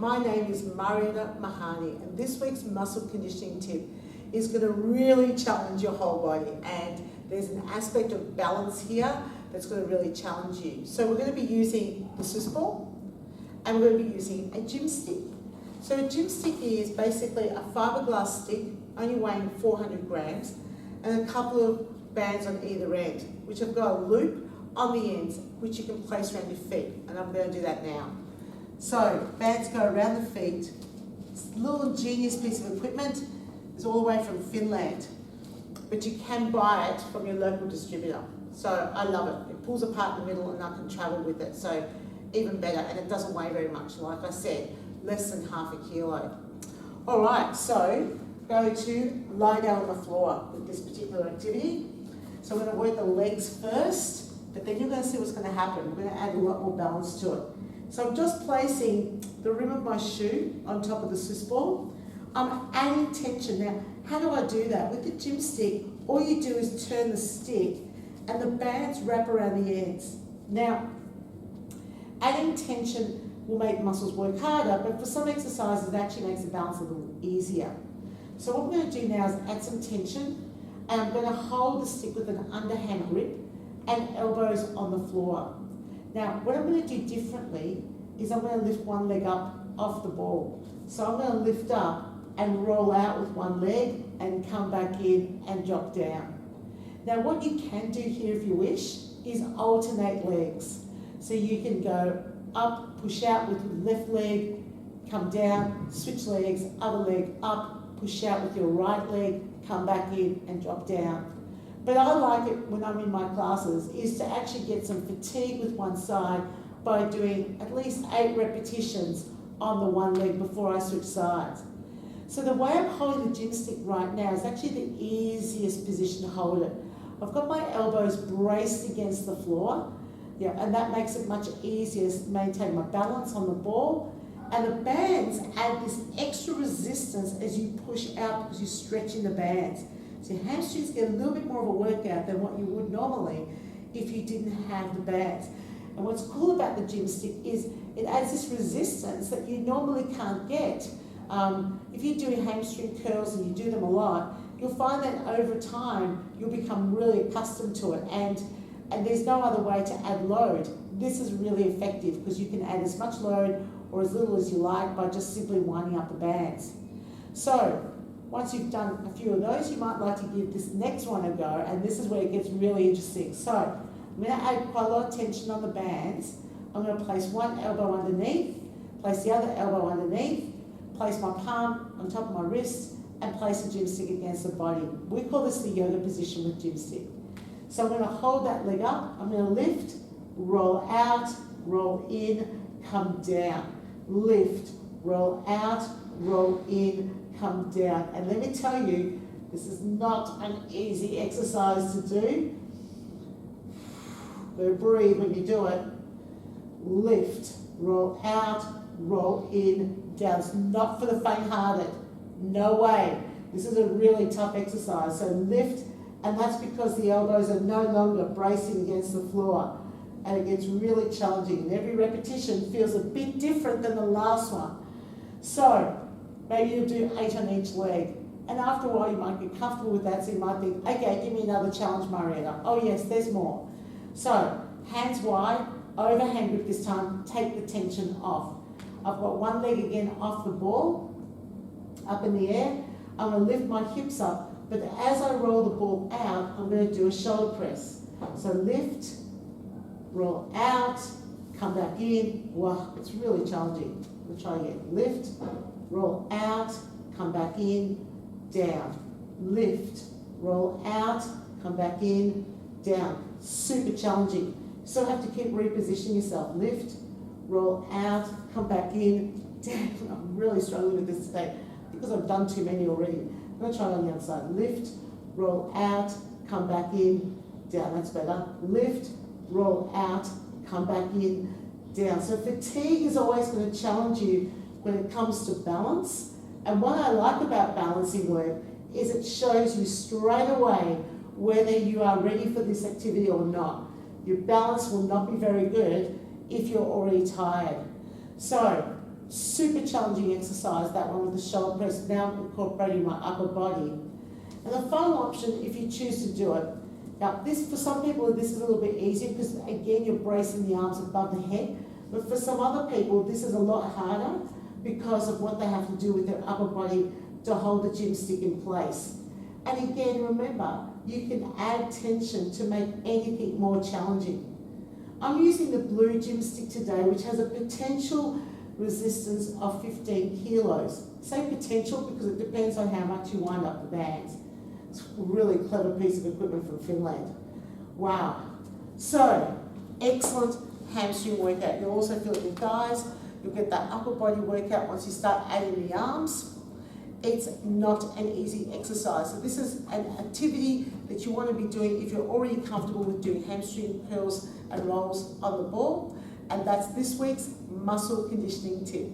My name is Marietta Mahani, and this week's muscle conditioning tip is going to really challenge your whole body, and there's an aspect of balance here that's going to really challenge you. So we're going to be using the Swiss ball, and we're going to be using a Gymstick. So a Gymstick is basically a fiberglass stick, only weighing 400 grams, and a couple of bands on either end, which have got a loop on the ends, which you can place around your feet, and I'm going to do that now. So bands go around the feet. It's a little ingenious piece of equipment. It's all the way from Finland, but you can buy it from your local distributor. So I love it. It pulls apart in the middle and I can travel with it, so even better, and it doesn't weigh very much. Like I said, less than half a kilo. All right, so go to lie down on the floor with this particular activity. So we're going to work the legs first, but then you're going to see what's going to happen. We're going to add a lot more balance to it. So I'm just placing the rim of my shoe on top of the Swiss ball. I'm adding tension. Now, how do I do that? With the Gymstick, all you do is turn the stick and the bands wrap around the ends. Now, adding tension will make muscles work harder, but for some exercises it actually makes the balance a little easier. So what I'm going to do now is add some tension, and I'm going to hold the stick with an underhand grip and elbows on the floor. Now, what I'm going to do differently is I'm going to lift one leg up off the ball. So I'm going to lift up and roll out with one leg and come back in and drop down. Now, what you can do here if you wish is alternate legs. So you can go up, push out with your left leg, come down, switch legs, other leg up, push out with your right leg, come back in and drop down. But I like it when I'm in my classes is to actually get some fatigue with one side by doing at least 8 repetitions on the one leg before I switch sides. So the way I'm holding the Gymstick right now is actually the easiest position to hold it. I've got my elbows braced against the floor, and that makes it much easier to maintain my balance on the ball. And the bands add this extra resistance as you push out because you're stretching the bands. So your hamstrings get a little bit more of a workout than what you would normally if you didn't have the bands. And what's cool about the Gymstick is it adds this resistance that you normally can't get. If you do hamstring curls and you do them a lot, you'll find that over time you'll become really accustomed to it, and there's no other way to add load. This is really effective because you can add as much load or as little as you like by just simply winding up the bands. So once you've done a few of those, you might like to give this next one a go, and this is where it gets really interesting. So I'm going to add quite a lot of tension on the bands. I'm going to place one elbow underneath, place the other elbow underneath, place my palm on top of my wrist, and place the Gymstick against the body. We call this the yoga position with Gymstick. So I'm going to hold that leg up, I'm going to lift, roll out, roll in, come down. Lift, roll out, roll in, come down. And let me tell you, this is not an easy exercise to do. But breathe when you do it. Lift, roll out, roll in, down. It's not for the faint-hearted. No way. This is a really tough exercise. So lift, and that's because the elbows are no longer bracing against the floor. And it gets really challenging. And every repetition feels a bit different than the last one. So maybe you'll do 8 on each leg. And after a while you might get comfortable with that, so you might think, okay, give me another challenge, Marietta. Oh yes, there's more. So hands wide, overhand grip this time, take the tension off. I've got one leg again off the ball, up in the air. I'm going to lift my hips up, but as I roll the ball out, I'm going to do a shoulder press. So lift, roll out, come back in. Wow, it's really challenging. We'll try again. Lift, roll out, come back in, down. Lift, roll out, come back in, down. Super challenging. You still have to keep repositioning yourself. Lift, roll out, come back in, down. I'm really struggling with this today because I've done too many already. I'm going to try it on the other side. Lift, roll out, come back in, down. That's better. Lift, roll out, come back in, down. So fatigue is always going to challenge you when it comes to balance. And what I like about balancing work is it shows you straight away whether you are ready for this activity or not. Your balance will not be very good if you're already tired. So Super challenging exercise, that one with the shoulder press, now incorporating my upper body. And the final option, if you choose to do it, now this, for some people this is a little bit easier because again you're bracing the arms above the head, but for some other people this is a lot harder because of what they have to do with their upper body to hold the gym stick in place. And again, remember, you can add tension to make anything more challenging. I'm using the blue gym stick today, which has a potential resistance of 15 kilos. Say potential because it depends on how much you wind up the bands. It's a really clever piece of equipment from Finland. Wow. So, excellent hamstring workout. You'll also feel it in your thighs. You'll get that upper body workout once you start adding the arms. It's not an easy exercise. So this is an activity that you want to be doing if you're already comfortable with doing hamstring curls and rolls on the ball. And that's this week's muscle conditioning tip.